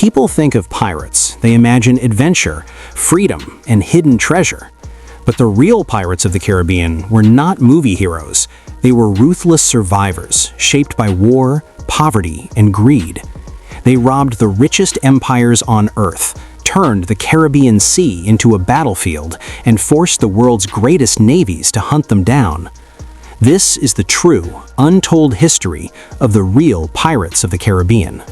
People think of pirates, they imagine adventure, freedom, and hidden treasure. But the real pirates of the Caribbean were not movie heroes. They were ruthless survivors, shaped by war, poverty, and greed. They robbed the richest empires on Earth, turned the Caribbean Sea into a battlefield, and forced the world's greatest navies to hunt them down. This is the true, untold history of the real pirates of the Caribbean.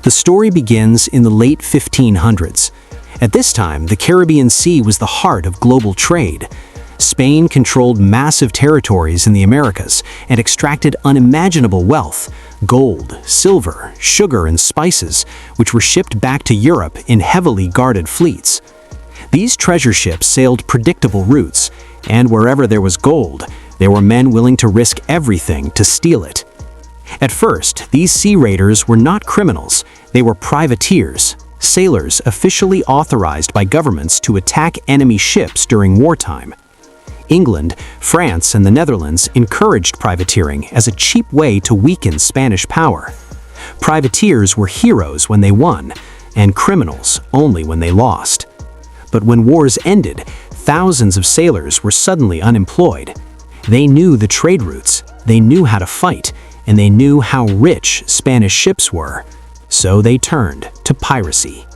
The story begins in the late 1500s. At this time, the Caribbean Sea was the heart of global trade. Spain controlled massive territories in the Americas and extracted unimaginable wealth: gold, silver, sugar, and spices, which were shipped back to Europe in heavily guarded fleets. These treasure ships sailed predictable routes, and wherever there was gold, there were men willing to risk everything to steal it. At first, these sea raiders were not criminals, they were privateers, sailors officially authorized by governments to attack enemy ships during wartime. England, France, and the Netherlands encouraged privateering as a cheap way to weaken Spanish power. Privateers were heroes when they won, and criminals only when they lost. But when wars ended, thousands of sailors were suddenly unemployed. They knew the trade routes, they knew how to fight, and they knew how rich Spanish ships were. So they turned to piracy.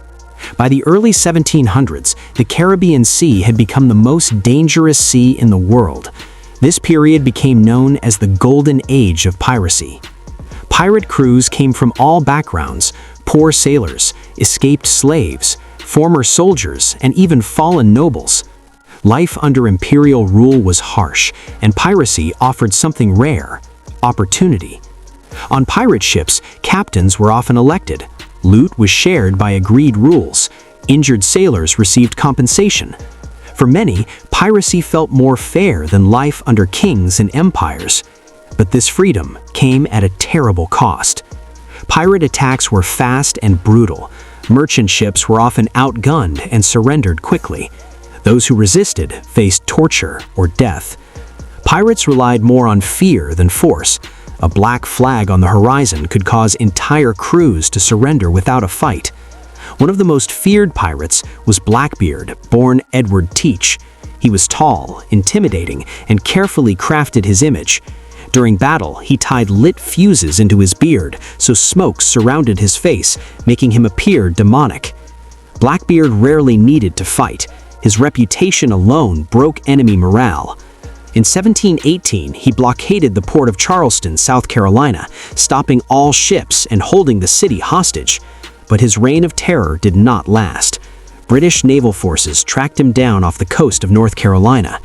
By the early 1700s, the Caribbean Sea had become the most dangerous sea in the world. This period became known as the Golden Age of Piracy. Pirate crews came from all backgrounds: poor sailors, escaped slaves, former soldiers, and even fallen nobles. Life under imperial rule was harsh, and piracy offered something rare: opportunity. On pirate ships, captains were often elected. Loot was shared by agreed rules. Injured sailors received compensation. For many, piracy felt more fair than life under kings and empires. But this freedom came at a terrible cost. Pirate attacks were fast and brutal. Merchant ships were often outgunned and surrendered quickly. Those who resisted faced torture or death. Pirates relied more on fear than force. A black flag on the horizon could cause entire crews to surrender without a fight. One of the most feared pirates was Blackbeard, born Edward Teach. He was tall, intimidating, and carefully crafted his image. During battle, he tied lit fuses into his beard so smoke surrounded his face, making him appear demonic. Blackbeard rarely needed to fight. His reputation alone broke enemy morale. In 1718, he blockaded the port of Charleston, South Carolina, stopping all ships and holding the city hostage. But his reign of terror did not last. British naval forces tracked him down off the coast of North Carolina.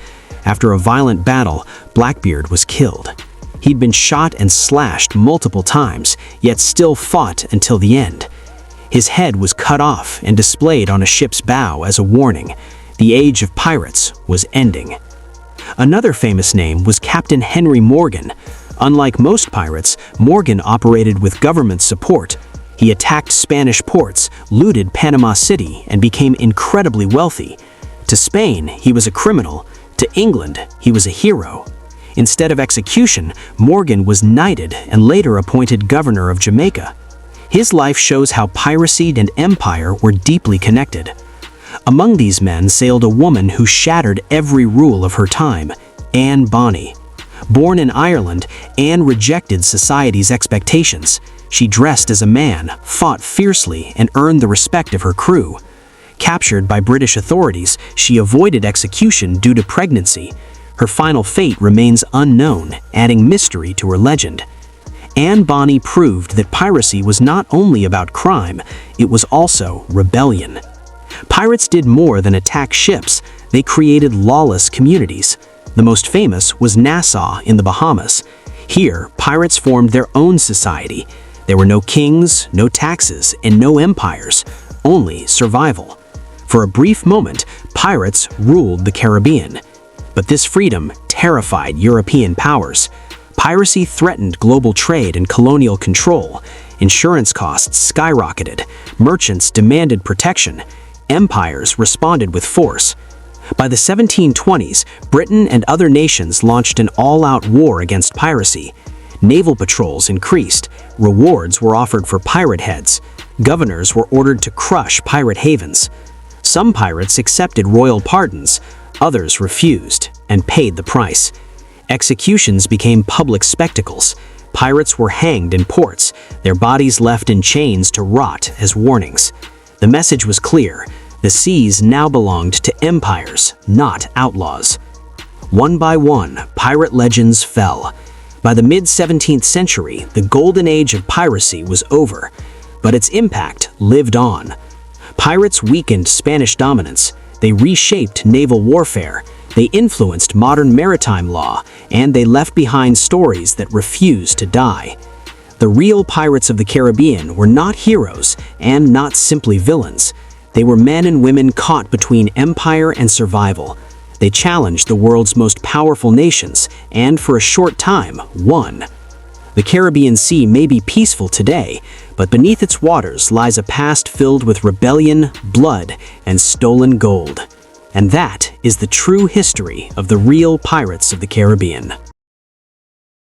After a violent battle, Blackbeard was killed. He'd been shot and slashed multiple times, yet still fought until the end. His head was cut off and displayed on a ship's bow as a warning. The age of pirates was ending. Another famous name was Captain Henry Morgan. Unlike most pirates, Morgan operated with government support. He attacked Spanish ports, looted Panama City, and became incredibly wealthy. To Spain, he was a criminal. To England, he was a hero. Instead of execution, Morgan was knighted and later appointed governor of Jamaica. His life shows how piracy and empire were deeply connected. Among these men sailed a woman who shattered every rule of her time, Anne Bonny. Born in Ireland, Anne rejected society's expectations. She dressed as a man, fought fiercely, and earned the respect of her crew. Captured by British authorities, she avoided execution due to pregnancy. Her final fate remains unknown, adding mystery to her legend. Anne Bonny proved that piracy was not only about crime, it was also rebellion. Pirates did more than attack ships, they created lawless communities. The most famous was Nassau in the Bahamas. Here, pirates formed their own society. There were no kings, no taxes, and no empires, only survival. For a brief moment, pirates ruled the Caribbean. But this freedom terrified European powers. Piracy threatened global trade and colonial control. Insurance costs skyrocketed. Merchants demanded protection. Empires responded with force. By the 1720s, Britain and other nations launched an all-out war against piracy. Naval patrols increased. Rewards were offered for pirate heads. Governors were ordered to crush pirate havens. Some pirates accepted royal pardons, others refused and paid the price. Executions became public spectacles. Pirates were hanged in ports, their bodies left in chains to rot as warnings. The message was clear: the seas now belonged to empires, not outlaws. One by one, pirate legends fell. By the mid-17th century, the Golden Age of Piracy was over, but its impact lived on. Pirates weakened Spanish dominance, they reshaped naval warfare, they influenced modern maritime law, and they left behind stories that refused to die. The real pirates of the Caribbean were not heroes and not simply villains. They were men and women caught between empire and survival. They challenged the world's most powerful nations and, for a short time, won. The Caribbean Sea may be peaceful today, but beneath its waters lies a past filled with rebellion, blood, and stolen gold. And that is the true history of the real pirates of the Caribbean.